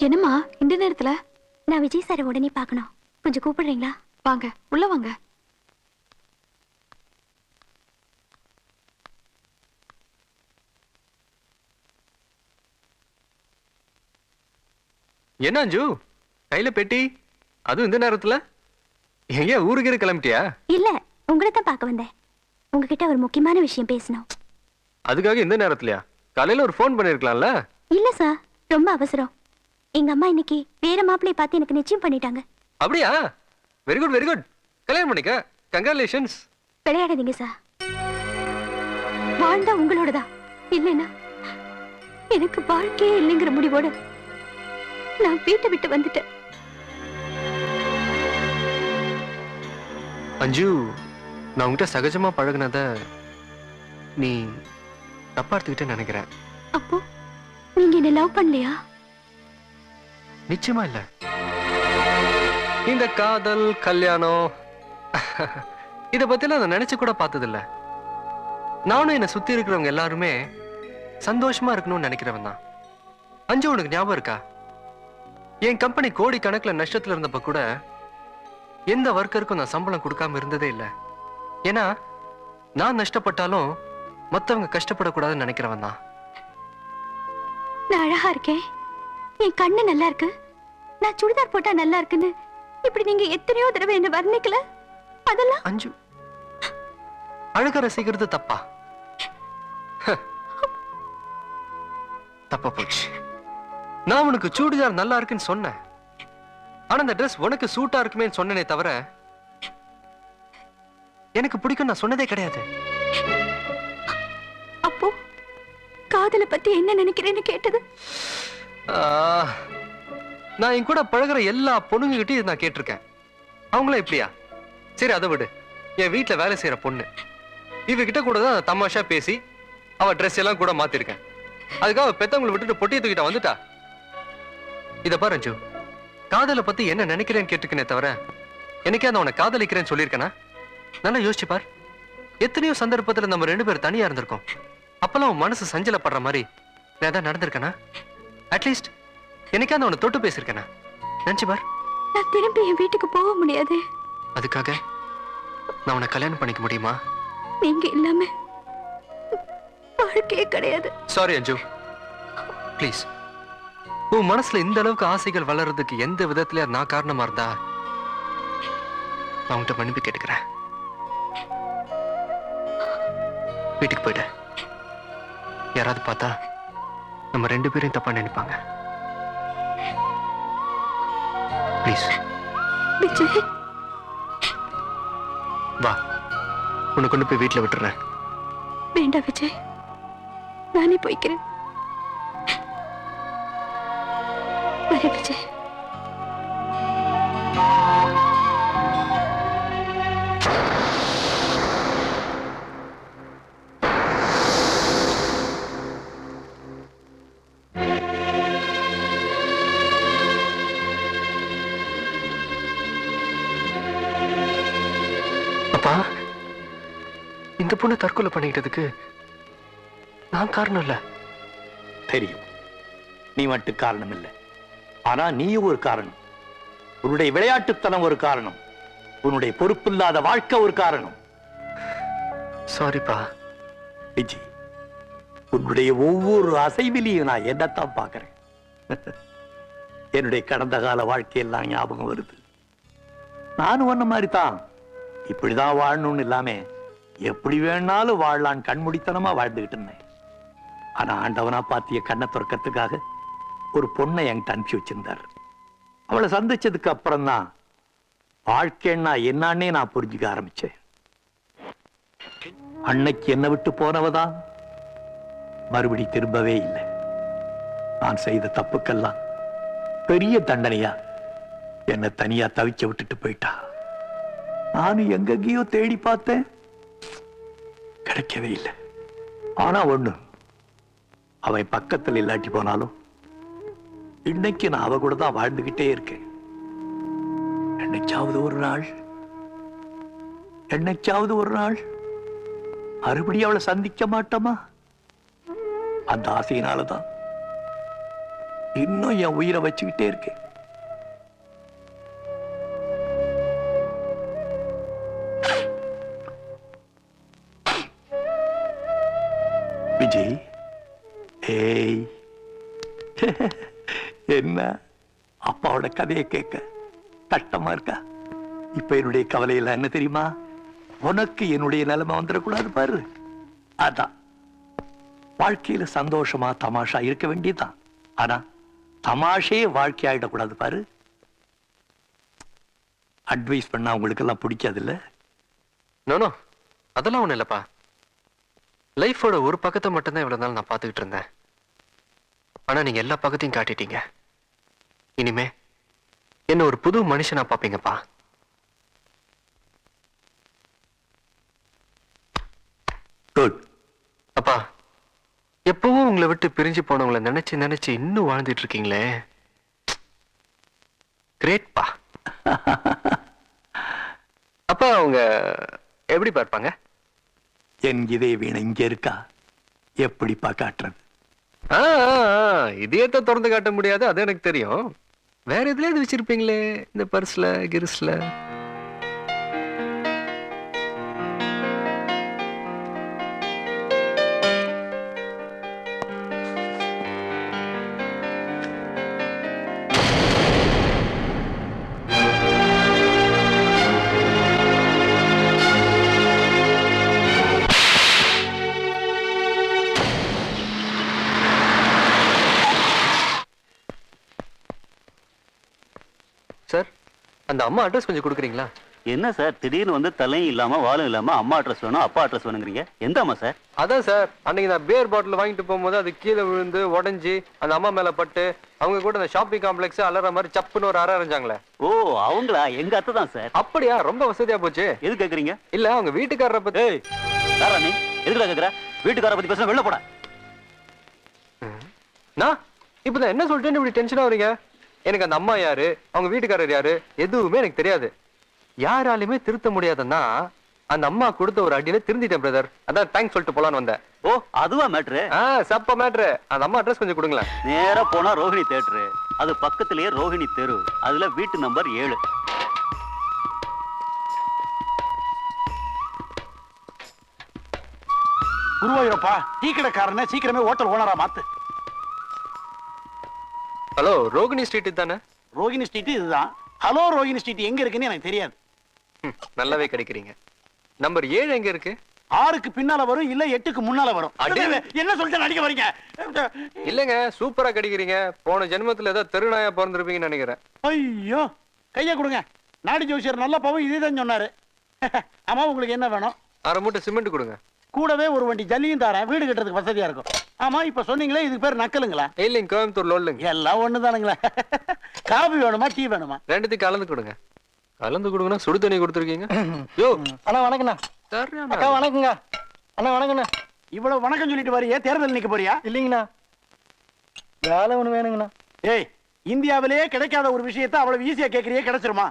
என்னம்மா இந்த நேரத்துல? நான் விஜய் சாரை உடனே பார்க்கணும். கொஞ்சம் கூப்பிடுறீங்களா? வாங்க, உள்ள வாங்க. என்ன அஞ்சு, கையில பெட்டி, அதுவும் இந்த நேரத்துல? எங்க ஊருக்கு கிளம்பிட்டியா? இல்ல, உங்களை தான் பார்க்க வந்தேன். உங்ககிட்ட ஒரு முக்கியமான விஷயம் பேசணும். அதுக்காக இந்த நேரத்துலயா? காலையில ஒரு போன் பண்ணிருக்கலாம்ல? இல்ல சார், ரொம்ப அவசரம். எங்க அம்மா இன்னைக்கு வேற மாப்பிள்ளைய பார்த்து எனக்கு நிச்சயம் பண்ணிட்டாங்க. அப்படியா? Very good very good. கல்யாணம் பண்ணிக்க. கங்க்ராச்சுலேஷன்ஸ். விளையாடாதீங்க சார். வாழ்ந்தா உங்களோடதான், இல்லைன்னா எனக்கு வாழ்க்கையே இல்லைங்கிற முடிவோட நான் வீட்டை விட்டு வந்துட்டேன். அஞ்சு, நான் உங்ககிட்ட சகஜமா பழகுனத நீ தப்பா எடுத்துக்கிட்ட நினைக்கிறேன். அப்போ நீங்க என்ன லவ் பண்ணலையா? நிச்சயமா இல்ல. இந்த காதல் கல்யாணம் இத பத்திலாம் நான் நினைச்சு கூட பார்த்தது இல்ல. நானும் என்ன சுத்தி இருக்கிறவங்க எல்லாருமே சந்தோஷமா இருக்கணும்னு நினைக்கிறவன் தான். அஞ்சு, உனக்கு ஞாபகம் இருக்கா? என் கம்பெனி கோடி கணக்குல நஷ்டத்துல இருந்தப்ப கூட எந்த ஒர்க்கருக்கும் நான் சம்பளம் கொடுக்காம இருந்ததே இல்லை. ஏன்னா நான் நஷ்டப்பட்டாலும் மத்தவங்க கஷ்டப்படக்கூடாதுன்னு நினைக்கிறவன் தான். நான் அழகா இருக்கேன், என் கண்ணு நல்லா இருக்கு, நான் சுடிதார் போட்டா நல்லா இருக்குன்னு இப்படி நீங்க எத்தனையோ தடவை என்ன வர்ணிக்கல. அதெல்லாம் அஞ்சு, அழக ரசிக்கிறது தப்பா? தப்பா போச்சு. நான் உனக்கு சுடிதார் நல்லா இருக்குன்னு சொன்னேன். ஆனா அந்த ட்ரெஸ் உனக்கு சூட்டா இருக்குமே சொன்னனே தவிர எனக்கு பிடிக்கும் நான் சொன்னதே கிடையாது. அப்போ காதலை பத்தி என்ன நினைக்கிறேன்னு கேட்டது? நான் என் கூட பழகுற எல்லா பொண்ணுங்க கிட்டயும் நான் கேட்டிருக்கேன். அவங்கள எப்படியா? சரி, அதை விடு. என் வீட்டுல வேலை செய்யற பொண்ணு இவகிட்ட கூட தான் தமாஷா பேசி அவ ட்ரெஸ் எல்லாம் கூட மாத்திருக்கேன். அதுக்காக பெத்தவங்களை விட்டுட்டு பொட்டியை தூக்கிட்ட வந்துட்டா. இத பாரு அஞ்சு, காதலை பத்தி என்ன நினைக்கிறேன்னு கேட்டுக்கனே தவிர எனக்கே நான் உன்னை காதலிக்கிறேன்னு சொல்லியிருக்கேனா? நல்லா யோசிச்சு பார். எத்தனையோ சந்தர்ப்பத்துல நம்ம 2 பேரும் தனியா இருந்திருக்கோம். அப்பெல்லாம் உன் மனசு சஞ்சலப்படுற மாதிரி நான் ஏதாவது நடந்திருக்கேனா? அட்லீஸ்ட் எனக்கே அந்த உன்னை தொட்டு பேசிருக்கேனா? நினைச்சு பார். நான் திரும்பி என் வீட்டுக்கு போக முடியாது. அதுக்காக நான் உன்னை கல்யாணம் பண்ணிக்க முடியுமா? நீங்க இல்லாம வாழ்க்கையே கிடையாது. சாரி அஞ்சு, ப்ளீஸ். உன் மனசுல இந்த அளவுக்கு ஆசைகள் வளர்றதுக்கு எந்த விதத்திலயா நான் காரணமா இருந்தா நான் உன்கிட்ட மன்னிப்பு கேட்டுக்கிறேன். வீட்டுக்கு போயிட்டு யாராவது பார்த்தா நம்ம 2 பேரையும் தப்பா நினைப்பாங்க. ப்ளீஸ் விஜய், வா, உன்னை கொண்டு போய் வீட்டுல விட்டுறேன். வேண்டாம் விஜய், நானே போய்க்கிறேன். வரேன் விஜய். அப்பா, இந்த பொண்ணு தற்கொலை பண்ணிக்கிட்டதுக்கு நான் காரணம் இல்ல. தெரியும், நீ மட்டும் காரணம் இல்லை. ஆனா நீயும் ஒரு காரணம். உன்னுடைய விளையாட்டுத்தனம் ஒரு காரணம். உன்னுடைய பொறுப்பில்லாத வாழ்க்கை ஒரு காரணம். சாரிப்பா. விஜி, உன்னுடைய ஒவ்வொரு அசைவிலையும் நான் என்னத்தான் பார்க்கிறேன். என்னுடைய கடந்த கால வாழ்க்கையெல்லாம் ஞாபகம் வருது. நானும் ஒன்ன மாதிரி தான் இப்படிதான் வாழணும்னு இல்லாம எப்படி வேணாலும் வாழலான்னு கண்முடித்தனமா வாழ்ந்துகிட்டு இருந்தேன். ஆனா ஆண்டவனா பாத்திய கண்ணை துறக்கிறதுக்காக ஒரு பொண்ணை என்கிட்ட அனுப்பிச்சு வச்சிருந்தார். அவளை சந்திச்சதுக்கு அப்புறம் தான் வாழ்க்கைன்னா என்னன்னே நான் புரிஞ்சுக்க ஆரம்பிச்சேன். அன்னைக்கு என்னை விட்டு போனவதான் மறுபடி திரும்பவே இல்லை. நான் செய்த தப்புக்கெல்லாம் பெரிய தண்டனையா என்னை தனியா தவிக்க விட்டுட்டு போயிட்டா. நானும் எங்கெங்கேயோ தேடி பார்த்தேன், கிடைக்கவே இல்லை. ஆனா ஒண்ணு, அவன் பக்கத்தில் இல்லாட்டி போனாலும் இன்னைக்கு நான் அவ கூட தான் வாழ்ந்துகிட்டே இருக்கேன். என்னைக்காவது ஒரு நாள் மறுபடியும் அவளை சந்திக்க மாட்டோமா? அந்த ஆசையினாலதான் இன்னும் என் உயிரை வச்சுக்கிட்டே இருக்கேன். விஜய், ஏய் என்ன அப்பாவோட கதையை கேட்க கஷ்டமா இருக்கா? இப்ப என்னுடைய கவலையில என்ன தெரியுமா? உனக்கு என்னுடைய நிலைமை வந்துடக்கூடாது பாரு. அதான் வாழ்க்கையில சந்தோஷமா தமாஷா இருக்க வேண்டியதுதான். ஆனா தமாஷே வாழ்க்கை ஆயிடக்கூடாது பாரு. அட்வைஸ் பண்ணா உங்களுக்கு எல்லாம் பிடிக்காது இல்ல? நோ அதெல்லாம் ஒண்ணும் இல்லப்பா. லைஃபோட ஒரு பக்கத்தை மட்டும்தான் இவ்வளவு நாள் நான் பார்த்துக்கிட்டு இருந்தேன். ஆனா நீங்க எல்லா பக்கத்தையும் காட்டிட்டீங்க. இனிமே என்ன ஒரு புது மனுஷனா பாப்பீங்கப்பா. குட். அப்பா, எப்பவும் உங்களை விட்டு பிரிஞ்சு போனவங்களை நினைச்சு நினைச்சு இன்னும் வாழ்ந்துட்டு இருக்கீங்களே, கிரேட்பா. அப்பா அவங்க எப்படி பார்ப்பாங்க? என் இதய வீணை இங்க இருக்கா, எப்படிப்பா காட்டுறது? இதயத்தை திறந்து காட்ட முடியாது, அது எனக்கு தெரியும். வேற எதுல வச்சிருப்பீங்களே, இந்த பர்ஸ்ல கிரிஸ்ல? சார், அந்த அம்மா அட்ரஸ் கொஞ்சம் கொடுக்குறீங்களா? என்ன சார் திடீர்னு வந்து தலையும் இல்லாம வாழும் இல்லாம அம்மா அட்ரஸ் வேணும் அப்பா அட்ரஸ் வேணுங்கிறீங்க? எந்த அம்மா சார்? அதான் சார், அன்னைக்கு நான் பியர் பாட்டில் வாங்கிட்டு போகும்போது அது கீழே விழுந்து உடஞ்சி அந்த அம்மா மேல பட்டு அவங்க கூட அந்த ஷாப்பிங் காம்ப்ளெக்ஸ் அலற மாதிரி சப்புன்னு ஒரு அறை அரைஞ்சாங்களே. ஓ அவங்களா? எங்க அத்தை தான் சார். அப்படியா? ரொம்ப வசதியா போச்சு. எது கேக்குறீங்க? இல்ல அவங்க வீட்டுக்காரரை பத்தி. ஏய் யாரா நீ? எதுக்குடா கேக்குற? வீட்டுக்காரரை பத்தி பேச வெளில போட. நான் இப்பதான் என்ன சொல்லிட்டேன்னு இப்படி டென்ஷனா வரீங்க? எனக்கு அந்த அம்மா யாரு, அவங்க வீட்டுக்காரர் யாரு, எதுவுமே எனக்கு தெரியாது. யாராலுமே திருத்த முடியாதுன்னா அந்த அம்மா கொடுத்த ஒரு அடியில திருந்திட்டேன் பிரதர். அதான் தேங்க்ஸ் சொல்லிட்டு போலான்னு வந்தேன். ஓ அதுவா மேட்ரு? சப்ப மேட்ரு. அந்த அம்மா அட்ரஸ் கொஞ்சம் கொடுங்களேன். நேரா போனா ரோஹிணி தியேட்டரு, அது பக்கத்திலேயே ரோஹிணி தெரு, அதுல வீட்டு நம்பர் 7. குருவாயூரப்பா, டீ கடைக்காரனை சீக்கிரமே ஹோட்டல் ஓனரா மாத்து. ஹலோ, ரோகிணி ஸ்ட்ரீட் தானே? ரோகிணி ஸ்ட்ரீட் இதுதான். ஹலோ ரோகிணி ஸ்ட்ரீட் எங்க இருக்குன்னு எனக்கு தெரியாது. நல்லாவே கிடைக்கிறீங்க. நம்பர் 7 எங்க இருக்கு? 6க்கு பின்னால வரும், இல்ல 8க்கு முன்னால வரும். அடே. என்ன சொல்லிட்டு நடிக்க வரீங்க? இல்லங்க, சூப்பரா கிடைக்கிறீங்க. போன ஜென்மத்துல ஏதோ தெருநாயா பிறந்திருப்பீங்கன்னு நினைக்கிறேன். ஐயோ, கைய கொடுங்க. நாடி ஜோசியர் நல்ல பாவம் இதேதான் சொன்னாரு. ஆமா, உங்களுக்கு என்ன வேணும்? 1/2 மூட்டை சிமெண்ட் கொடுங்க. கூடவே ஒரு வண்டி ஜல்லியும் தரேன், வீடு கட்டுறதுக்கு வசதியா இருக்கும். ஆமா, இப்ப சொன்னீங்களே இதுக்கு பேர் நக்கலுங்களா? இல்லைங்க, கோயம்புத்தூர் லோல்லுங்க. எல்லாம் ஒண்ணுதானுங்களா? காபி வேணுமா டீ வேணுமா? ரெண்டுத்தையும் கலந்து கொடுங்க. கலந்து கொடுங்கன்னா சுடு தண்ணி கொடுத்துருக்கீங்க. யோ அண்ணா வணக்கண்ணா. சரியான அக்கா வணக்கங்க. அண்ணா வணக்கண்ணா. இவ்வளவு வணக்கம் சொல்லிட்டு வரியே, தேர்தல் நிக்க போறியா? இல்லைங்கண்ணா, வேலை ஒண்ணு வேணுங்கண்ணா. ஏய், இந்தியாவிலேயே கிடைக்காத ஒரு விஷயத்தை அவ்வளவு ஈஸியா கேட்கறியே, கிடைச்சிருமா?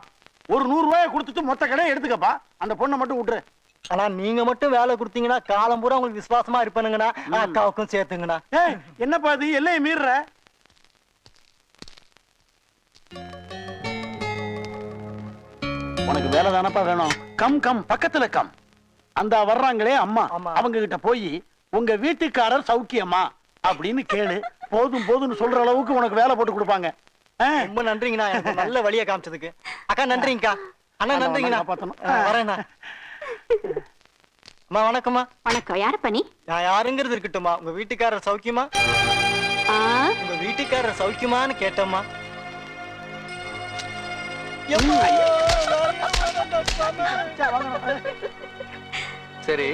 ஒரு 100 ரூபாயை கொடுத்துட்டு மொத்த கடையை எடுத்துக்கப்பா. அந்த பொண்ணை மட்டும் விட்டுரு. ஆனா நீங்க மட்டும் வேலை கொடுத்தீங்கன்னா காலம் பூரா உங்களுக்கு விசுவாசமா இருப்பானுங்கண்ணா. அக்காவுக்கும் சேர்த்துங்கண்ணா. ஏய், என்னப்பா இது எல்லையை மீறுற? உனக்கு வேலை தானப்பா வேணும். கம் கம், பக்கத்துல கம். அந்த வர்றாங்களே அம்மா, ஆமா. அவங்க கிட்ட போய் உங்க வீட்டுக்காரர் சௌக்கியமா அப்படின்னு கேளு. போதும் போதும்னு சொல்ற அளவுக்கு உனக்கு வேலை போட்டு கொடுப்பாங்க. ரொம்ப நன்றிங்கண்ணா, எனக்கு நல்ல வழியை காமிச்சதுக்கு. அக்கா நன்றிங்கக்கா. அண்ணா நன்றிங்கண்ணா. காப்பாத்தணும். வரேண்ணா. அம்மா வணக்கம்மா. வணக்கம். யார பண்ணி? நான் யாருங்கிறது இருக்கட்டும்மா, உங்க வீட்டுக்காரர் சௌக்கியமா? உங்க வீட்டுக்காரர் சௌக்கியமான்னு கேட்டம்மா. சரி,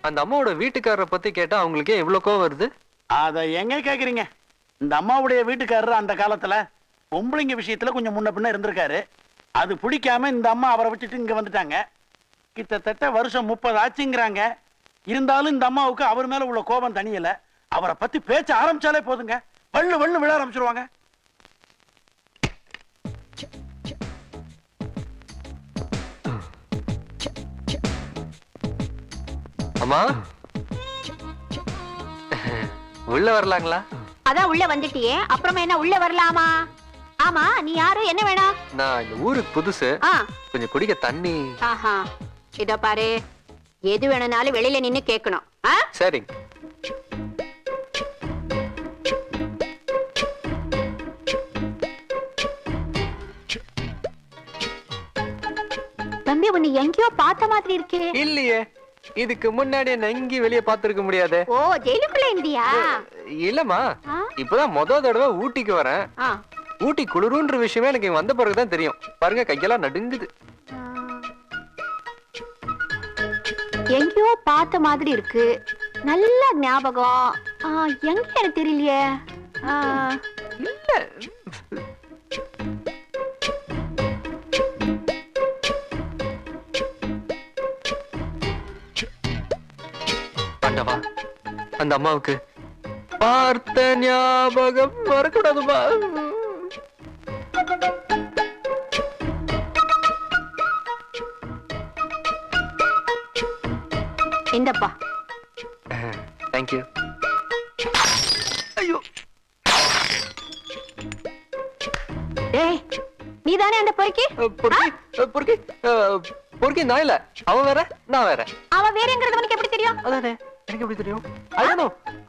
அந்த அம்மாவோட வீட்டுக்காரரை பத்தி கேட்டா அவங்களுக்கே எவ்வளவு கோவம் வருது? அத எங்க கேக்குறீங்க? இந்த அம்மாவுடைய வீட்டுக்காரர் அந்த காலத்துல பொம்பளைங்க விஷயத்துல கொஞ்சம் முன்ன பின்ன இருந்திருக்காரு. அது பிடிக்காம இந்த அம்மா அவரை விட்டுட்டு இங்க வந்துட்டாங்க. கிட்டத்தட்ட வருஷம் 30 ஆச்சுங்கிறாங்க. இருந்தாலும் இந்த அம்மாவுக்கு அவர் மேல உள்ள கோபம் தனியல. அவரை பத்தி பேச்ச ஆரம்பிச்சாலே போதுங்க, வள்ளு வள்ளு விழ ஆரம்பிச்சிருவாங்க. அம்மா உள்ள வரலாங்களா? அதான் உள்ள வந்துட்டியே, அப்புறமா என்ன உள்ள வரலாமா? ஆமா, நீ யாரு, என்ன வேணும்? நான் இந்த ஊருக்கு புதுசு, ஆ, கொஞ்சம் குடிக்க தண்ணி. ஆஹா, இதோ பாரு, எது வேணும்னாலும் வெளியில நின்னு கேட்கணும். ஆ? சரிங்க. தம்பி, உன்னை எங்கேயோ பார்த்த மாதிரி இருக்கே. இல்லையே, இதுக்கு முன்னாடி என்ன எங்கேயும் வெளியே பார்த்திருக்க முடியாது. ஓ, ஜெயிலுக்குள்ள இருந்தியா? இல்லம்மா, ஆ? இப்பதான் தடவை ஊட்டிக்கு வரேன். ஆ. ஊட்டி குளிருன்ற விஷயமே எனக்கு இங்க வந்த பிறகுதான் தெரியும். பாருங்க, கையெல்லாம் நடுங்குது. எங்கேயோ பார்த்த மாதிரி இருக்கு, நல்ல ஞாபகம். எங்க எனக்கு தெரியலையே. இல்ல, ஆண்டவா, அந்த அம்மாவுக்கு பார்த்த ஞாபகம் வரக்கூடாதுமா. இந்தப்பா. தேங்க்யூ. ஐயோ, ஏய், நீதானே அந்த பொறுக்கி? பொறுக்கி பொறுக்கி பொறுக்கி நான் இல்ல, அவன் வேற நான் வேற. அவன் வேறங்கிறது உனக்கு எப்படி தெரியும்? அதானே, எனக்கு எப்படி தெரியும்?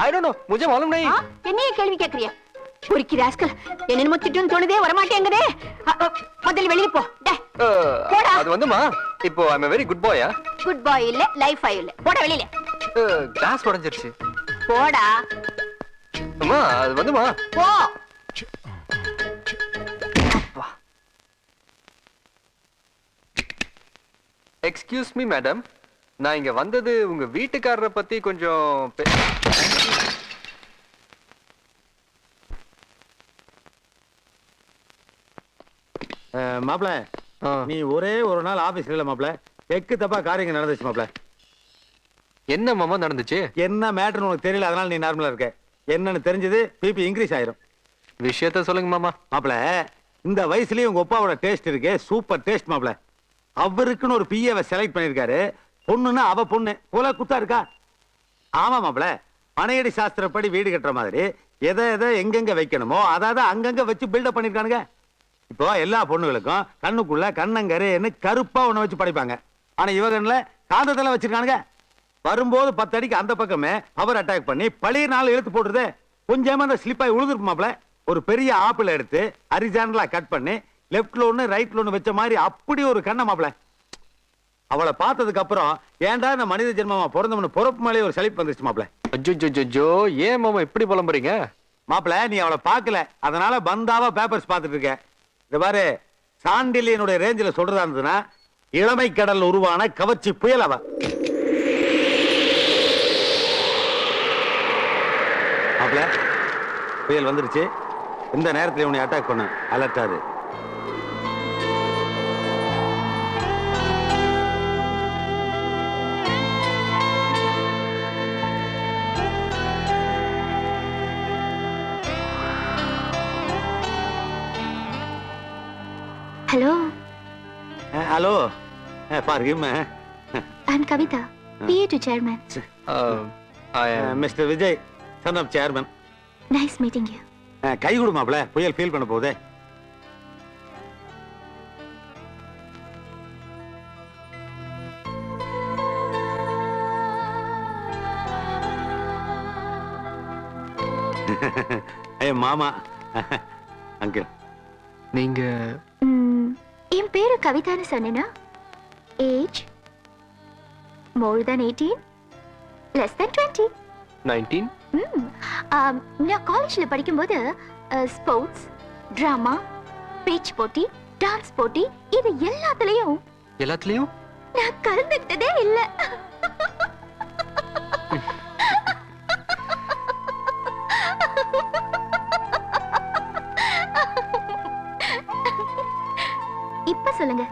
I don't know, मुझे मालूम नहीं. என்னைய கேள்வி கேக்குறியா? பொறுக்கி ராஸ்கல், என்னென்ன திட்டுன்னு தோணுதே, வரமாட்டேங்குதே. முதல்ல வெளியே போ. போடா. அது வந்துமா, இப்போ I am a very good boy. Good boy இல்ல, லைஃப் பாய் இல்ல. போடா வெளியில. கிளாஸ் உடைஞ்சிருச்சு. போடா. அம்மா, அது வந்துமா. போ. எக்ஸ்கியூஸ் மீ மேடம், நான் இங்க வந்தது உங்க வீட்டுக்காரரை பத்தி கொஞ்சம் மாப்பிள, நீ ஒரே ஒரு நாள் ஆபீஸ்ல இல்ல மாப்பிள, எக்கு தப்பா காரியங்க நடந்துச்சு மாப்பிள. என்ன மாமா நடந்துச்சு? என்ன மேட்டர்னு உனக்கு தெரியல, அதனால நீ நார்மலா இருக்க. என்னன்னு தெரிஞ்சது பிபி இன்க்ரீஸ் ஆயிரும். விஷயத்த சொல்லுங்க மாமா. மாப்பிள, இந்த வயசுலயும் உங்க அப்பாவோட டேஸ்ட் இருக்கு, சூப்பர் டேஸ்ட் மாப்பிள. அவருக்குன்னு ஒரு பிஏவை செலக்ட் பண்ணிருக்காரு. பொண்ணுன்னா அவ பொண்ணு போல குத்தா இருக்கா? ஆமா மாப்பிள, மனையடி சாஸ்திரப்படி வீடு கட்டுற மாதிரி எதை எதை எங்கெங்க வைக்கணுமோ அதாவது அங்கங்க வச்சு பில்டப் பண்ணிருக்கானுங்க. இப்போ எல்லா பொண்ணுகளுக்கும் கண்ணுக்குள்ள கண்ணங்கரேன்னு கருப்பா ஒண்ணு வச்சு படிப்பாங்க. ஆனா இவகன்ல காந்தத்துல வச்சிருக்கானுங்க. வரும்போது 10 அடிக்கு அந்த பக்கமே பவர் அட்டாக் பண்ணி பழைய நாள் இழுத்து போட்டுருது. கொஞ்சமா அந்த ஸ்லிப்பாய் உழுதுருப்பாப்ல. ஒரு பெரிய ஆப்பிள் எடுத்து ஹரிசாண்டலா கட் பண்ணி லெப்ட்ல ஒண்ணு ரைட்ல ஒண்ணு வச்ச மாதிரி அப்படி ஒரு கண்ண மாப்பிள. அவளை பார்த்ததுக்கு அப்புறம் ஏன்டா இந்த மனித ஜென்மமா பிறந்தவனு பொறுப்பு மேலே ஒரு சலிப்பு வந்துருச்சு மாப்பிள. அஜ்ஜோ, ஏன் மாமா இப்படி புலம்புறீங்க? மாப்பிள, நீ அவளை பார்க்கல, அதனால பந்தாவா பேப்பர்ஸ் பார்த்துட்டு இருக்க. இந்த பாரு, சாண்டிலியனுடைய ரேஞ்சில சொல்றதா இருந்ததுன்னா இளமை கடல் உருவான கவர்ச்சி புயல் அவ. மாப்பிள, புயல் வந்துருச்சு. இந்த நேரத்தில் உன்னை அட்டாக் பண்ண அலர்ட்டாது. Hello. Hello, forgive me. I'm Kavita, PA to chairman. Mister Vijay, son of chairman. Nice meeting you. கை கொடு மாப்பிள, புயல் ஃபீல் பண்ண போகுதே. ஐயா மாமா, அங்கிள். நீங்க என் பேரு கவிதான்னு சொன்னேனா? Age more than 18, less than 20. 19. நான் காலேஜ்ல படிக்கும்போது ஸ்போர்ட்ஸ், டிராமா, பேச்சு போட்டி, டான்ஸ் போட்டி இது எல்லாத்துலயும் நான் கலந்துக்கிட்டதே இல்ல. இப்ப சொல்லுங்க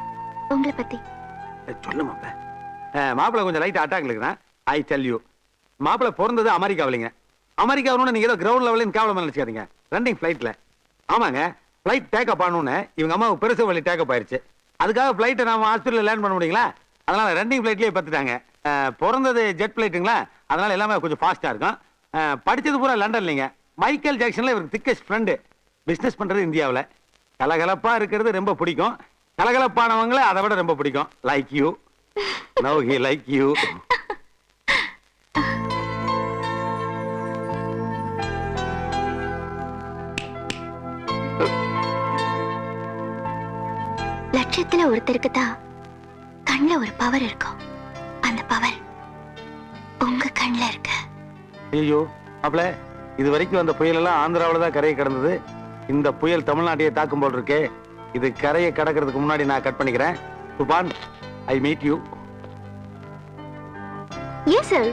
உங்களை பத்தி. சொல்லு மாப்பிள. மாப்பிள கொஞ்சம் லைட் அட்டாக்ல இருக்கிறேன். ஐ டெல் யூ, மாப்பிள பிறந்தது அமெரிக்காவிலங்க. அமெரிக்காவோட நீங்க ஏதோ கிரவுண்ட் லெவலில் கேவலமா நினைச்சுக்காதீங்க. ரன்னிங் ஃபிளைட்ல. ஆமாங்க, ஃபிளைட் டேக்அப் ஆனோன்னு இவங்க அம்மாவுக்கு பெருசு வழி டேக்அப் ஆயிருச்சு. அதுக்காக ஃபிளைட்டை நம்ம ஹாஸ்பிட்டலில் லேண்ட் பண்ண முடியுங்களா? அதனால ரன்னிங் ஃபிளைட்லயே பத்துட்டாங்க. பிறந்தது ஜெட் ஃபிளைட்டுங்களா, அதனால எல்லாமே கொஞ்சம் ஃபாஸ்டா இருக்கும். படிச்சது பூரா லண்டன் இல்லைங்க, மைக்கேல் ஜாக்சன்ல இவருக்கு திக்கஸ்ட் ஃப்ரெண்டு. பிசினஸ் பண்றது இந்தியாவில். கலகலப்பா இருக்கிறது ரொம்ப பிடிக்கும். கலகலப்பானவங்கள அதை விட ரொம்ப பிடிக்கும். Like you. Now he like you. லட்சத்துல ஒருத்தருக்கு தான் கண்ணுல ஒரு பவர் இருக்கும். அந்த பவர் உங்க கண்ணுல இருக்கு. ஐயோ அப்பல இது வரைக்கும் அந்த புயல் எல்லாம் ஆந்திராவில தான் கரையை கடந்தது. இந்த புயல் தமிழ்நாட்டையே தாக்கும் போல் இருக்கே. இது கரையை கடக்கிறதுக்கு முன்னாடி நான் கட் பண்ணிக்கிறேன். துபான், I meet you. Yes sir.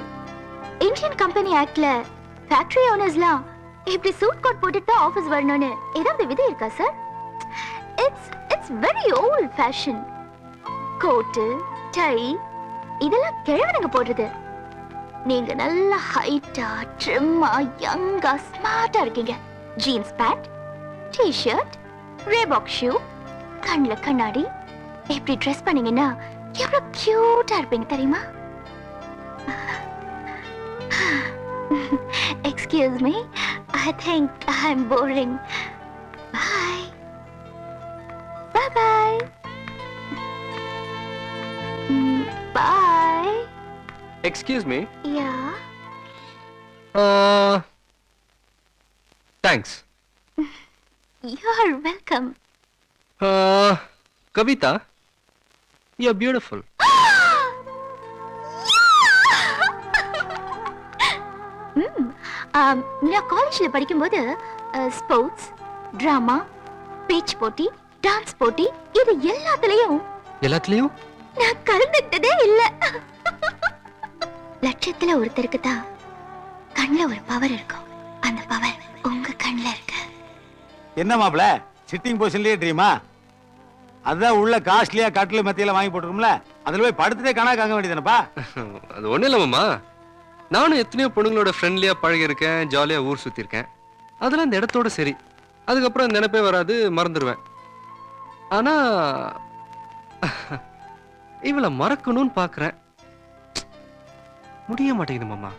Indian company ஆக்ட்ல ஃபேக்டரி ஓனர்ஸ்லாம் இப்படி சூட் கோட் போட்டுட்டு ஆபீஸ் வரணும்னு ஏதாவது விதி இருக்கா sir? It's very old fashion. Coat, tie இதெல்லாம் கிழவனுங்க போடுறது. நீங்க நல்ல ஹைட்டா, ட்ரிம்மா, யங்கா, ஸ்மார்ட்டா இருக்கீங்க. ஜீன்ஸ் பேண்ட், டி-ஷர்ட், ரேபாக் ஷூ, கண்ணுல கண்ணாடி எப்படி ட்ரெஸ் பண்ணீங்கன்னா எவ்வளவு கியூட்டா இருப்பீங்க தெரியுமா? Excuse me, I think I'm boring. Bye. Bye bye. Bye. Excuse me. Yeah. Thanks. You're welcome. Kavitha, you are beautiful. நான் காலேஜ்ல படிக்கும்போது ஸ்போர்ட்ஸ், டிராமா, பேச்சு போட்டி, டான்ஸ் போட்டி இது எல்லாத்துலயும் நான் கலந்துட்டதே இல்ல. லட்சத்துல ஒருத்தருக்கு தான் கண்ணுல ஒரு பவர் இருக்கும். அந்த பவர் உங்க கண்ணுல இருக்கு. என்ன மாப்பிள சிட்டிங் பொசிஷன்லயே ட்ரீமா? அதான் உள்ள காஸ்ட்லியா கட்டில மத்தியில வாங்கி போட்டுருக்கோம்ல, அதுல போய் படுத்துட்டே கணா காங்க வேண்டியதானப்பா. அது ஒண்ணு இல்ல மாமா, நானும் எத்தனையோ பொண்ணுங்களோட ஃப்ரெண்ட்லியா பழகி இருக்கேன், ஜாலியா ஊர் சுத்தி இருக்கேன். அதெல்லாம் இந்த இடத்தோட சரி. அதுக்கப்புறம் நினைப்பே வராது, மறந்துடுவேன். ஆனா இவளை மறக்கணும்னு பாக்குறேன், முடிய மாட்டேங்குது மாமா.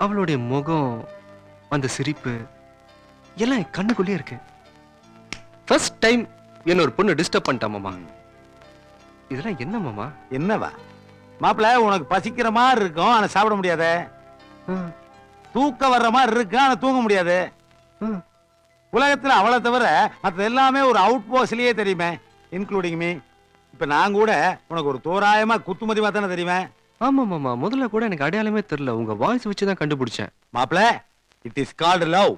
அவளுடைய முகம், அந்த சிரிப்பு எல்லாம் என் கண்ணுக்குள்ளே இருக்கு. ஃபர்ஸ்ட் டைம் என்ன ஒரு பொண்ணு டிஸ்டர்ப் பண்ணிட்டா மாமா. இதெல்லாம் என்ன மாமா? என்னவா மாப்பிள, உனக்கு பசிக்கிற மாதிரி இருக்கும் ஆனா சாப்பிட முடியாதே. தூக்கம் வர்ற மாதிரி இருக்கு ஆனா தூங்க முடியாது. உலகத்துல அவளை தவிர மற்ற எல்லாமே ஒரு அவுட் போஸ்ட்லயே தெரியுமே, இன்க்ளூடிங் மீ. இப்ப நான் கூட உனக்கு ஒரு தோராயமா குத்துமதிமா தானே தெரியுமே. ஆமா மாமா, முதல்ல கூட எனக்கு அடையாளமே தெரியல, உங்க வாய்ஸ் வச்சு தான் கண்டுபிடிச்சேன். மாப்பிள, இட் இஸ் கால்டு லவ்.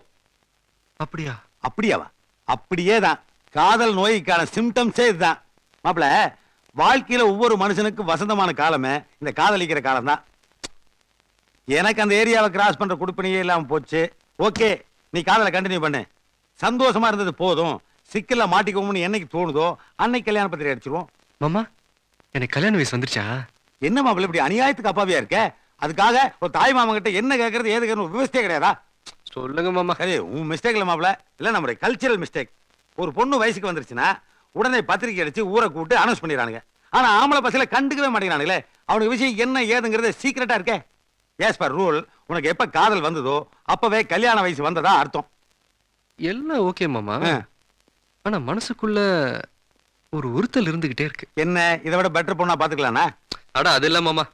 அப்படியா? அப்படியாவா? அப்படியே தான். காதல் நோய்க்கான சிம்டம்ஸே இதுதான் மாப்பிள. வாழ்க்கையில ஒவ்வொரு மனுஷனுக்கும் வசந்தமான காலமே இந்த காதலிக்கிற காலம் தான். எனக்கு அந்த ஏரியாவை கிராஸ் பண்ற குடுப்பனையே இல்லாம போச்சு. ஓகே, நீ காதலை கண்டினியூ பண்ணு. சந்தோஷமா இருந்தது போதும். சிக்கல்ல மாட்டிக்கோம்னு என்னைக்கு தோணுதோ அன்னைக்கு கல்யாண பத்திரிகை அடிச்சிருவோம். மாமா, எனக்கு கல்யாண வயசு வந்துருச்சா? என்ன மாப்பிள்ள இப்படி அநியாயத்துக்கு அப்பாவியா இருக்க? அதுக்காக ஒரு தாய் மாமன் கிட்ட என்ன கேட்கறது ஏது கேட்கறது விவசாய கிடையாதா? சொல்லுங்க மாமா. சரி, உன் மிஸ்டேக் இல்ல மாப்பிள்ள, இல்ல நம்மளுடைய கல்ச்சரல் மிஸ்டேக். ஒரு பொண்ணு வயசுக்கு வந்துருச்சுன்னா உடனே பத்திரிக்கை அடிச்சு ஊரை கூப்பிட்டு அனௌன்ஸ் பண்ணிடுறானுங்க. ஆனா ஆம்பளை பசங்களை கண்டுக்கவே மாட்டேங்கிறானுங்களே. அவனுக்கு விஷயம் என்ன ஏதுங்கிறது சீக்கிரட்டா இருக்கே. எஸ் பர் ரூல், உனக்கு எப்ப காதல் வந்ததோ அப்பவே கல்யாண வயசு வந்ததா அர்த்தம். எல்லாம் ஓகே மாமா, ஆனா மனசுக்குள்ள ஒரு உறுத்தல் இருந்துகிட்டே இருக்கு. என்ன, இதை விட பெட்டர் பொண்ணா பாத்துக்கலானா? அட அது இல்ல மாமா,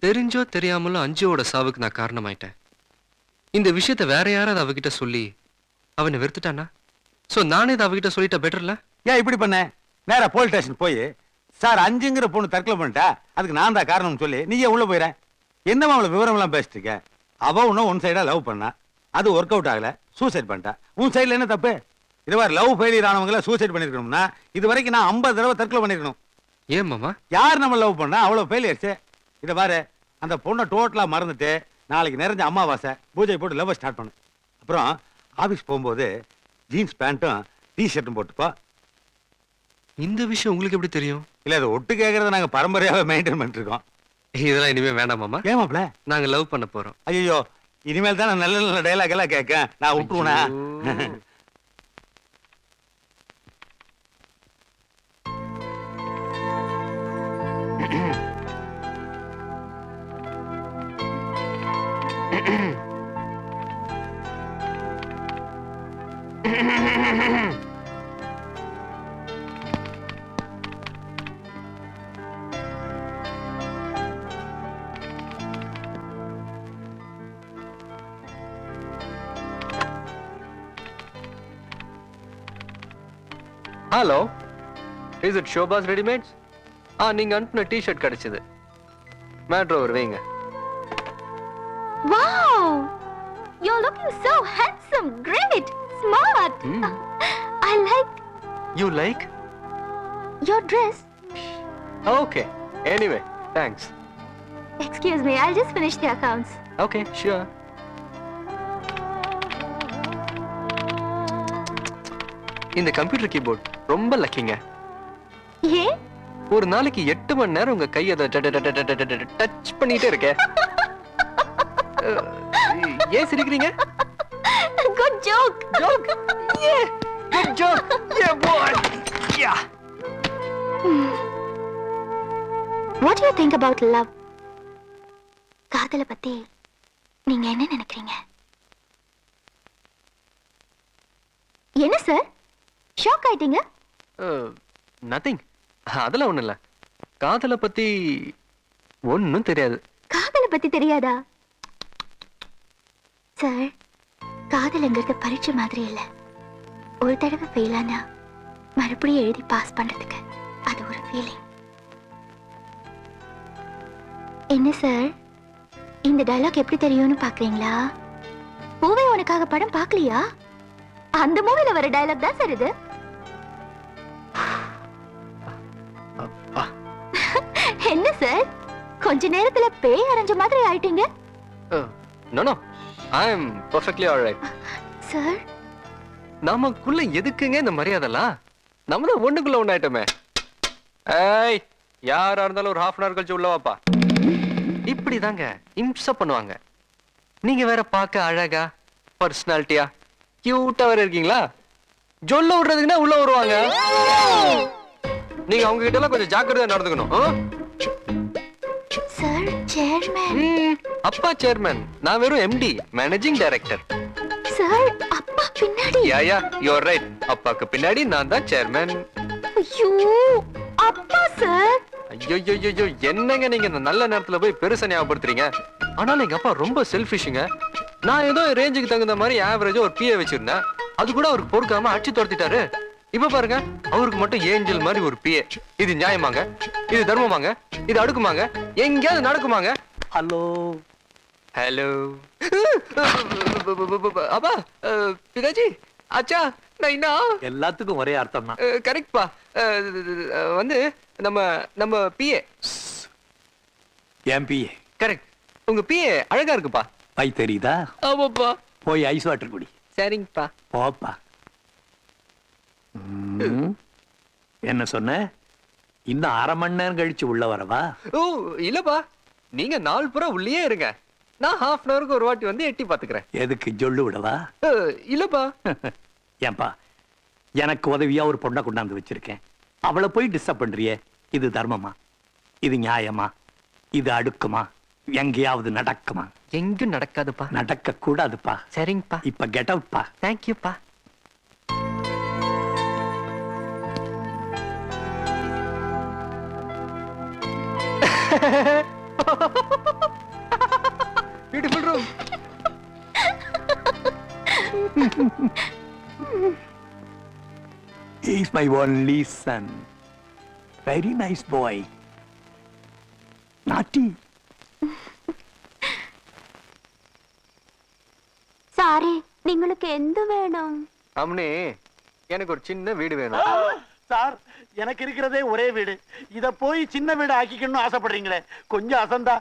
தெரிஞ்சோ தெரியாமலோ அஞ்சுவோட சாவுக்கு நான் காரணமாயிட்டேன். இந்த விஷயத்த வேற யாராவது அவகிட்ட சொல்லி அவனை வெறுத்துட்டானா? சோ நானே இதை அவகிட்ட சொல்லிட்டா பெட்டர்ல? ஏன் இப்படி பண்ண? நேரா போலீஸ் ஸ்டேஷன் போய், சார் அஞ்சுங்கிற பொண்ணு தற்கொலை பண்ணிட்டா, அதுக்கு நான் தான் காரணம்னு சொல்லி நீயே உள்ள போயிட. என்னமா அவளை விவரம் எல்லாம் பேசிட்டு இருக்க? அவ ஒன்னும் ஒன் சைடா லவ் பண்ணா, அது ஒர்க் அவுட் ஆகல, சூசைட் பண்ணிட்டா. உன் சைடுல என்ன தப்பு? இது மாதிரி லவ் ஃபெயிலியர் ஆனவங்கள சூசைட் பண்ணிருக்கணும்னா இது வரைக்கும் நான் 50 தடவை தற்கொலை பண்ணிருக்கணும். ஏன் மாமா? யார் நம்ம லவ் பண்ணா அவ்வளவு ஃபெயிலியர்ஸ். இதை பாரு, அந்த பொண்ணை டோட்டலா மறந்துட்டு நாளைக்கு நிறைஞ்ச அமாவாசை பூஜை போட்டு லவ் ஸ்டார்ட் பண்ணு. அப்புறம் ஆபீஸ் போகும்போது ஜீன்ஸ் பேண்ட்டும் டி-ஷர்ட்டும் போட்டுப்பா. இந்த விஷயம் உங்களுக்கு எப்படி தெரியும்? இல்ல, அது ஒட்டு கேட்கறத நாங்க பரம்பரையாவே மெயின்டைன் பண்ணிட்டு இருக்கோம். இதெல்லாம் இனிமே வேண்டாம் மாமா. ஏமாப்ல, நாங்க லவ் பண்ண போறோம். ஐயோ, இனிமேல் தான் நான் நல்ல நல்ல டைலாக் எல்லாம் கேட்க. நான் விட்டுருவேனா? ஹலோ, இஸ் இட் ஷோபாஸ் ரெடிமேட்ஸ்? நீங்க அனுப்பின டிஷர்ட் கிடைச்சது. மேட்ரோ ஒரு வைங்க. Wow! You're looking so handsome, great, smart. I like you like? your dress. Okay, anyway thanks. Excuse me, I'll just finish the accounts. Okay, sure. இந்த computer keyboard ரொம்ப லக்கிங்க. ஏன்? ஒரு நாளைக்கு 8 மணி நேரம் உங்க கையை டச் பண்ணிட்டே இருக்க. ஏன் சிரிக்கிறீங்க? Good joke. Joke. Good joke. Bye. Yeah. What do you think about love? காதலை பத்தி நீங்க என்ன நினைக்கிறீங்க? என்ன சார் ஷாக் ஆயிட்டீங்க? நதிங், அதெல்லாம் ஒண்ணும் இல்ல. காதலை பத்தி ஒன்னும் தெரியாது. காதலை பத்தி தெரியாதா? சார், காதலுங்கிறது பரீட்சை மாதிரி இல்ல. ஒரு தடவை ஃபெயில் ஆனா மறுபடியும் எழுதி பாஸ் பண்றதுக்கு அது ஒரு ஃபீலிங். என்ன சார், இந்த டயலாக் எப்படி தெரியும்னு பாக்குறீங்களா? பூவே உனக்காக படம் பார்க்கலையா? அந்த மூவில வர டயலாக் தான் சார் இது. என்ன சார், கொஞ்ச நேரத்துல பேய் அரைஞ்ச மாதிரி ஆயிட்டீங்க. நோ நோ, ஐ அம் பெர்ஃபெக்ட்லி ஆல்ரைட். சார், நமக்குள்ள எதுக்குங்க இந்த மரியாதைலாம்? நம்ம தான் ஒண்ணுக்குள்ள ஒண்ணாயிட்டோமே. ஏய், யாரா இருந்தாலும் ஒரு half an hour கழிச்சு உள்ள வாப்பா. இப்படிதாங்க இம்சை பண்ணுவாங்க. நீங்க வேற பார்க்க அழகா, பர்சனாலிட்டியா, கியூட்டா வேற இருக்கீங்களா? ஜொல்ல விடுறதுக்குன்னா உள்ள வருவாங்க. நீங்க அவங்க கிட்ட எல்லாம் கொஞ்சம் ஜாக்கிரதையா நடந்துக்கணும். Sir, chairman. அப்பா சேர்மேன், நான் வெறும் எம்டி, மேனேஜிங் டைரக்டர். சார், அப்பா பின்னாடி. யா யூஆர் ரைட். அப்பாக்கு பின்னாடி நான் தான் சேர்மேன். ஐயோ, அப்பா சார். ஐயோ, என்னங்க நீங்க இந்த நல்ல நேரத்துல போய் பெருசா ஞாபகப்படுத்துறீங்க? ஆனாலும் எங்க அப்பா ரொம்ப செல்ஃபிஷுங்க. நான் ஏதோ ரேஞ்சுக்கு தகுந்த மாதிரி ஆவரேஜா ஒரு பிஏ வச்சிருந்தேன். அது கூட அவருக்கு பொறுக்காம அடிச்சு துரத்திட்டாரு. இப்ப பாருங்க, அவருக்கு மட்டும் ஏஞ்சல் மாதிரி ஒரு பிஏ. இது நியாயமாங்க? இது தர்மமாங்க? இது அடுக்குமாங்க? எங்கேயாவது நடக்குமாங்க? ஹலோ हेलो அப்பா, பிதாஜி, அச்சா, நைனா, எல்லாத்துக்கும் ஒரே அர்த்தம் தான். கரெக்ட் பா. வந்து நம்ம நம்ம பிஏ. என் பிஏ கரெக்ட். உங்க பிஏ அழகா இருக்குப்பா. பை தெரியுதா? ஆமாப்பா. போய் ஐஸ் வாட்டர் குடி. சரிங்கப்பா. போப்பா. என்ன சொன்ன? இன்னும் அரை மணி நேரம் கழிச்சு உள்ள வரவா? ஓ இல்லப்பா, நீங்க நாள் பூரா உள்ளே இருங்க. நான் half an hour ஒரு வாட்டி வந்து எட்டி பாத்துக்கிறேன். எதுக்கு, ஜொல்லு விடவா? இல்லப்பா. ஏன்பா, எனக்கு உதவியா ஒரு பொண்ணை கொண்டாந்து வச்சிருக்கேன். அவளை போய் டிஸ்டர்ப் பண்றியே. இது தர்மமா? இது நியாயமா? இது அடுக்குமா? எங்கேயாவது நடக்குமா? எங்கும் நடக்காதுப்பா. நடக்க கூடாதுப்பா. சரிங்கப்பா. இப்ப கெட் அவுட் பா. தேங்க்யூப்பா. Beautiful room. He's my only son. Very nice boy. Naughty. Sorry, നിങ്ങൾക്ക് എന്ത് വേണം? அம்னே, எனக்கு ஒரு சின்ன வீடு வேணும். சார், எனக்கு இருக்கிறதே ஒரே வீடு. இத போய் சின்ன வீடு ஆக்கிக்கணும்னு ஆசைப்படுறீங்களே, கொஞ்சம் அசந்தா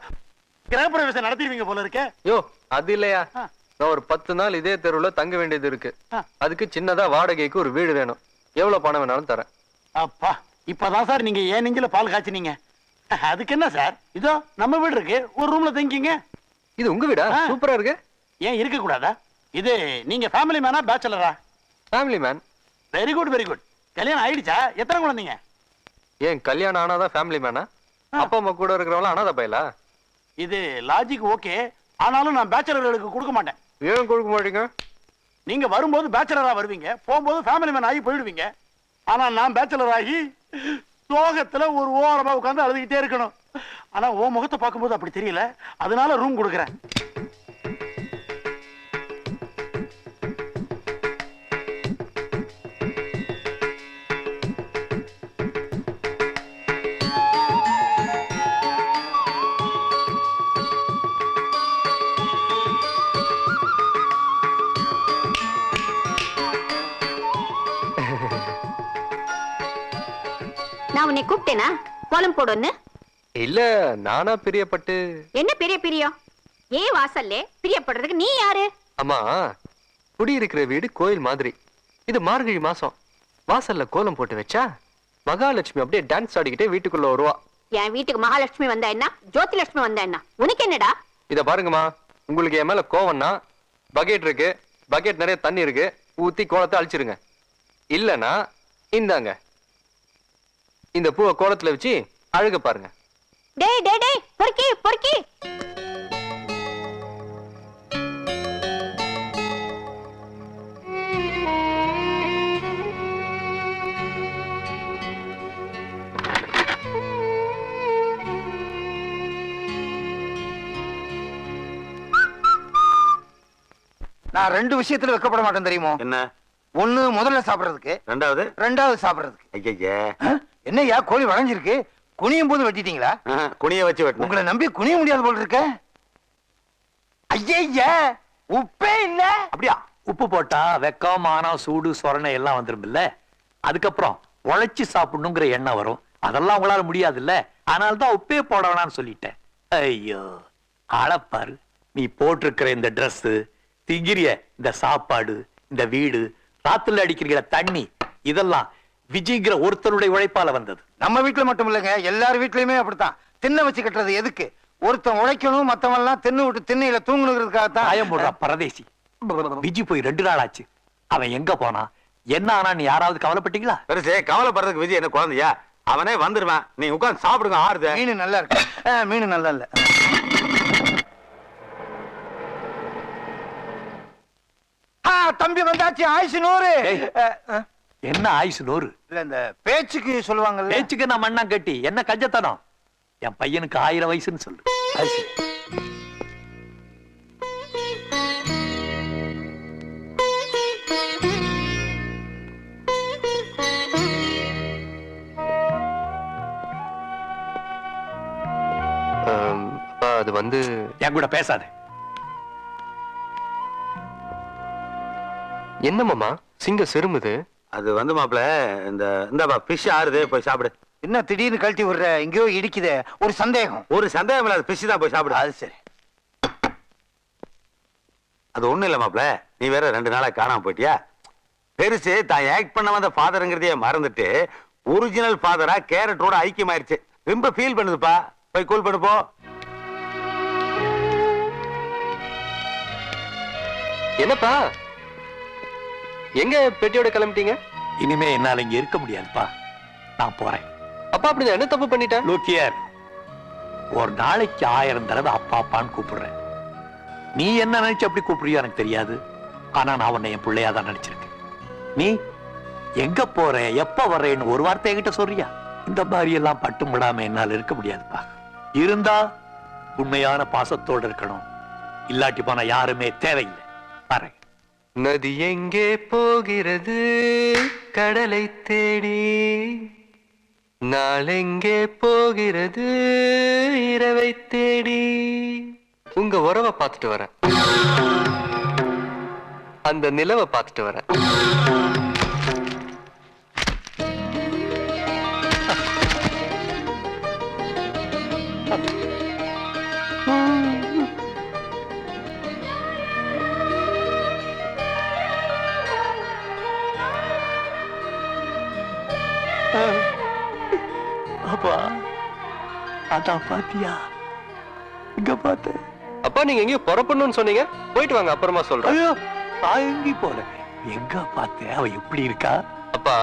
கிரகப்பிரவேசம் நடத்திடுவீங்க போல இருக்கே. யோ, அது இல்லையா, நான் ஒரு 10 நாள் இதே தெருவுல தங்க வேண்டியது இருக்கு. அதுக்கு சின்னதா வாடகைக்கு ஒரு வீடு வேணும். எவ்வளவு பணம் வேணாலும் தரேன். அப்பா, இப்பதான் சார் நீங்க ஏன் நெஞ்சில பால் காய்ச்சினீங்க. அதுக்கு என்ன சார், இதோ நம்ம வீடு இருக்கு, ஒரு ரூம்ல தங்கிங்க. இது உங்க வீடா? சூப்பரா இருக்கு. ஏன் இருக்க கூடாதா? இது நீங்க ஃபேமிலி மேனா பேச்சுலரா? Family man. Very good very good. கல்யாணம் ஆயிடுச்சா? எத்தனை குழந்தைங்க? ஏன் கல்யாணம் ஆனாதான் ஃபேமிலி மேனா? அப்பா அம்மா கூட இருக்கிறவங்கள அனாதை பையலா? இது லாஜிக் ஓகே, ஆனாலும் நான் பேச்சுலர்களுக்கு கொடுக்க மாட்டேன். ஏன் கொடுக்க மாட்டீங்க? நீங்க வரும்போது பேச்சுலரா வருவீங்க, போகும்போது ஃபேமிலி மேன் ஆகி போயிடுவீங்க. ஆனா நான் பேச்சுலர் ஆகி சோகத்துல ஒரு ஓரமா உட்கார்ந்து அழுதுகிட்டே இருக்கணும். ஆனா உன் முகத்தை பார்க்கும்போது அப்படி தெரியல, அதனால ரூம் கொடுக்குறேன். நான் உன்னை கூப்பிட்டேனா கோலம் போடுன்னு? இல்ல நானா பிரியப்பட்டு. என்ன பெரிய பிரியம்? ஏன் வாசல்ல பிரியப்படுறதுக்கு நீ யாரு? அம்மா, குடியிருக்கிற வீடு கோயில் மாதிரி. இது மார்கழி மாசம், வாசல்ல கோலம் போட்டு வச்சா மகாலட்சுமி அப்படியே டான்ஸ் ஆடிக்கிட்டே வீட்டுக்குள்ள வருவா. என் வீட்டுக்கு மகாலட்சுமி வந்தா என்ன, ஜோதிலட்சுமி வந்தா என்ன, உனக்கு என்னடா? இத பாருங்கம்மா, உங்களுக்கு என் மேல கோவம்னா பக்கெட் இருக்கு, பக்கெட் நிறைய தண்ணி இருக்கு, ஊத்தி கோலத்தை அழிச்சிருங்க. இல்லனா இந்தாங்க, இந்த பூவை கோலத்துல வச்சு அழுக பாருங்க. டேய் டேய் டேய், பொறுக்கி பொறுக்கி. நான் 2 விஷயத்துல வெக்கப்பட மாட்டேன் தெரியுமோ? என்ன? ஒண்ணு முதல்ல சாப்பிடுறதுக்கு, ரெண்டாவது? ரெண்டாவது சாப்பிடுறதுக்கு. ஐயா, என்னய்யா கோழி வளைஞ்சிருக்கு, குனியும் போது வெட்டிட்டீங்களா? குனிய வச்சு வெட்டணும். உங்களை நம்பி குனிய முடியாது போல இருக்க. ஐயா உப்பே இல்ல. அப்படியா? உப்பு போட்டா வெக்கம், மானம், சூடு, சொரணை எல்லாம் வந்துரும் இல்ல? அதுக்கப்புறம் உழைச்சு சாப்பிடணுங்கிற எண்ணம் வரும். அதெல்லாம் உங்களால முடியாது இல்ல? அதனால தான் உப்பே போட வேணாம்னு சொல்லிட்டேன். ஐயோ, ஆளப்பாரு, நீ போட்டிருக்கிற இந்த Dress, திங்கிரிய இந்த சாப்பாடு, இந்த வீடு, ராத்துல அடிக்கிற தண்ணி, இதெல்லாம் விஜய்ங்கிற ஒருத்தருடைய உழைப்பால வந்தது. நம்ம வீட்டுல மட்டும் இல்லைங்க, எல்லார் வீட்லயுமே அப்படித்தான். திண்ணை வச்சு கட்டுறது எதுக்கு? ஒருத்தன் உழைக்கணும், மத்தவன் எல்லாம் தின்னு விட்டு திண்ணையில தூங்கணுங்கிறதுக்காகத்தான். ஆயம் போடுற பரதேசி. விஜய் போய் 2 நாள் ஆச்சு. அவன் எங்க போனா, என்ன ஆனா, நீ யாராவது கவலைப்பட்டீங்களா? பெருசே, கவலைப்படுறதுக்கு விஜய் என்ன குழந்தையா? அவனே வந்துருவான், நீ உட்கார்ந்து சாப்பிடுங்க. ஆறுத மீன் நல்லா இருக்கு. மீன் நல்லா இல்ல. தம்பி வந்தாச்சு, ஆயுசு 100. என்ன ஆயுசு 100? இல்ல இந்த பேச்சுக்கு சொல்லுவாங்கல்ல. பேச்சுக்கு நான் மண்ணா கட்டி என்ன கஞ்சத்தனம்? என் பையனுக்கு 1000 வயசுன்னு சொல்லு. அது சரி. அப்பா, அது வந்து என் கூட பேசாத. என்ன மாமா சிங்க செருமுது? அது வந்து மாப்பிள, இந்த பிஷ் ஆறுது, போய் சாப்பிடு. என்ன திடீர்னு கழட்டி விடுற? எங்கேயோ இடிக்குதே, ஒரு சந்தேகம். ஒரு சந்தேகம் இல்லாத பிஷ் தான், போய் சாப்பிடு. அது சரி. அது ஒண்ணும் இல்ல மாப்பிள, நீ வேற 2 நாளா காணாம போயிட்டியா? பெருசு தான் ஆக்ட் பண்ண வந்த ஃபாதருங்கிறதையே மறந்துட்டு ஒரிஜினல் ஃபாதரா கேரக்டரோட ஐக்கியமாயிருச்சு. ரொம்ப ஃபீல் பண்ணுதுப்பா, போய் கூல் பண்ணு போ. என்னப்பா, எங்க பெட்டியோட கிளம்பிட்டீங்க? இனிமே என்னால இங்க இருக்க முடியாதுப்பா, நான் போறேன். அப்பா, அப்படிதான் என்ன தப்பு பண்ணிட்டேன்? Look here. ஒரு நாளைக்கு 1000 தடவை அப்பா அப்பான்னு கூப்பிடுறேன். நீ என்ன நினைச்சு அப்படி கூப்பிடுறியோ எனக்கு தெரியாது. ஆனா நான் உன்னை என் பிள்ளையா தான் நினைச்சிருக்கேன். நீ எங்க போற, எப்ப வர்றேன்னு ஒரு வார்த்தை என்கிட்ட சொல்றியா? இந்த மாதிரி எல்லாம் பட்டும் விடாம என்னால இருக்க முடியாதுப்பா. இருந்தா உண்மையான பாசத்தோடு இருக்கணும், இல்லாட்டி போனா யாருமே தேவையில்லை. பாருங்க. நதி எங்கே போகிறது கடலை தேடி, நாளெங்கே போகிறது இரவை தேடி. உங்க உறவை பார்த்துட்டு வரேன், அந்த நிலவை பார்த்துட்டு வரேன். அப்பா, அதான் பாத்தியா? இங்க பார்த்த. அப்பா, நீங்க எங்கேயும் புறப்படணும்னு சொன்னீங்க, போயிட்டு வாங்க, அப்புறமா சொல்றேன். ஐயோ, நான் எங்கேயும் போல. எங்க பார்த்த? அவ எப்படி இருக்கா? அப்பா,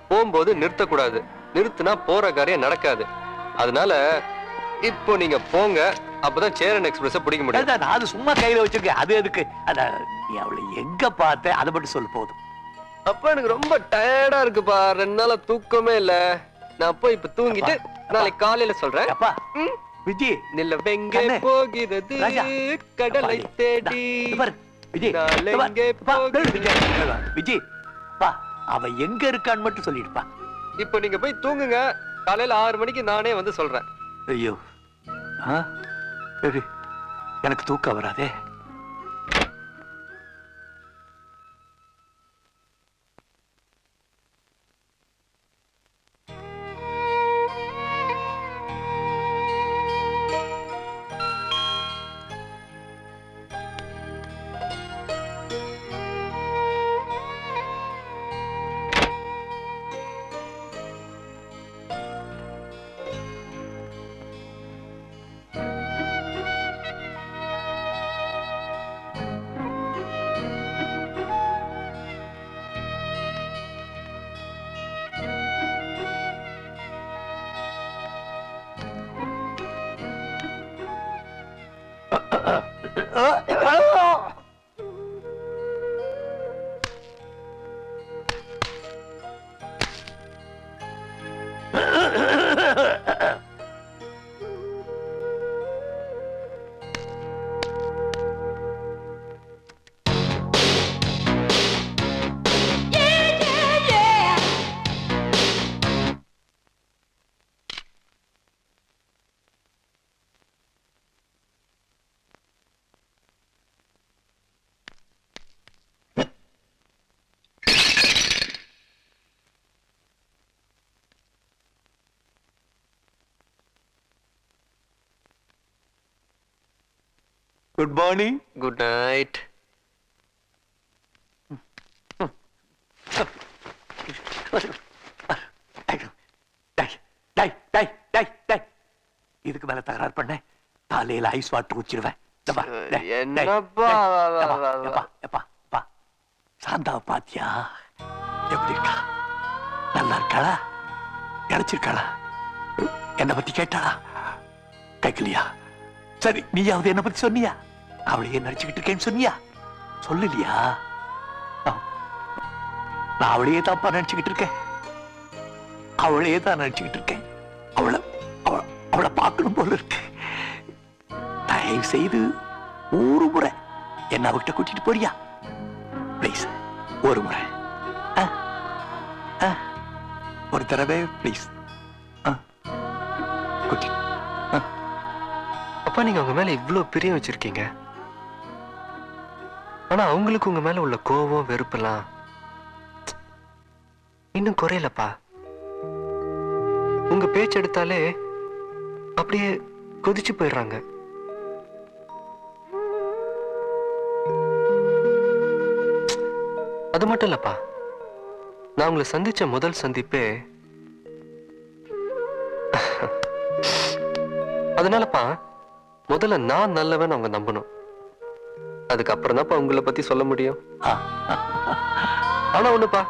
போகும்போது நிறுத்தக்கூடாது, நிறுத்தினா போற காரியம் நடக்காது. அதனால இப்போ நீங்க போங்க, அப்பதான் சேரன் எக்ஸ்பிரஸ் பிடிக்க முடியும். நான் அது சும்மா கையில வச்சிருக்கேன். அது எதுக்கு? நீ அவளை எங்க பார்த்த அதை மட்டும் சொல்லு போதும். அப்பா எனக்கு ரொம்ப டயர்டா இருக்குப்பா, 2 நாளா தூக்கமே இல்ல. நான் போய் இப்ப தூங்கிட்டு நாளைக்கு காலையில சொல்றேன். அப்பா விஜி நிலவெங்கே கண்ணே. போகிறது ராஜா. கடலை தேடி விஜி நாளெங்கே போகிறது. விஜி பா அவ எங்க இருக்கான்னு மட்டும் சொல்லிடுப்பா. இப்போ நீங்க போய் தூங்குங்க, காலையில 6 மணிக்கு நானே வந்து சொல்றேன். ஐயோ சரி, எனக்கு தூக்கம் வராதே. Good morning. Good night. இதுக்கு மேல தகராறு பண்ண தலையில ஐஸ் வாட்டர் ஊச்சிருவேன். என்னப்பா சாந்தாவை பாத்தியா? எப்படி இருக்கா? நல்லா இருக்காளா? இழைச்சிருக்காளா? என்ன பத்தி கேட்டாளா? கேட்கலையா? சரி, நீயாவது என்ன பத்தி சொன்னியா? அவளையே நடிச்சுக்கிட்டு இருக்கேன்னு சொன்னியா? சொல்லலையா? நான் அவளையே தான்ப்பா நினைச்சுக்கிட்டு இருக்கேன். அவளையே தான் நினைச்சுக்கிட்டு இருக்கேன். அவளை பார்க்கணும் போல இருக்கு. தயவு செய்து ஒரு முறை என்ன அவகிட்ட கூட்டிட்டு போறியா? பிளீஸ், ஒரு முறை, ஒரு தடவை பிளீஸ் கூட்டி. அப்பா நீங்க உங்க மேல இவ்வளவு பிரியம் வச்சிருக்கீங்க, ஆனா அவங்களுக்கு உங்க மேல உள்ள கோபம் வெறுப்பெல்லாம் இன்னும் குறையலப்பா. உங்க பேச்சு எடுத்தாலே அப்படியே கொதிச்சு போயிடுறாங்க. அது மட்டும் இல்லப்பா, நான் உங்களை சந்திச்ச முதல் சந்திப்பே அதனாலப்பா முதல்ல நான் நல்லவன் அவங்க நம்பணும். அதுக்கப்புறம் தான்ப்பா உங்களை பத்தி சொல்ல முடியும். ஆனா ஒண்ணுப்பா,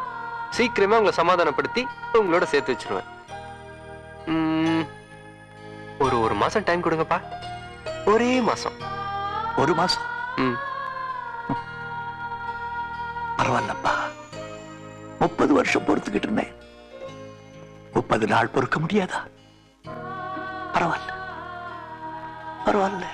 சீக்கிரமே உங்களை சமாதானப்படுத்தி உங்களோட சேர்த்து வச்சிருவேன். ஒரு மாசம் டைம் கொடுங்கப்பா. ஒரே மாசம். ஒரு மாசம்? பரவாயில்லப்பா, 30 வருஷம் பொறுத்துக்கிட்டு இருந்தேன். 30 நாள் பொறுக்க முடியாதா? பரவாயில்ல, பரவாயில்ல.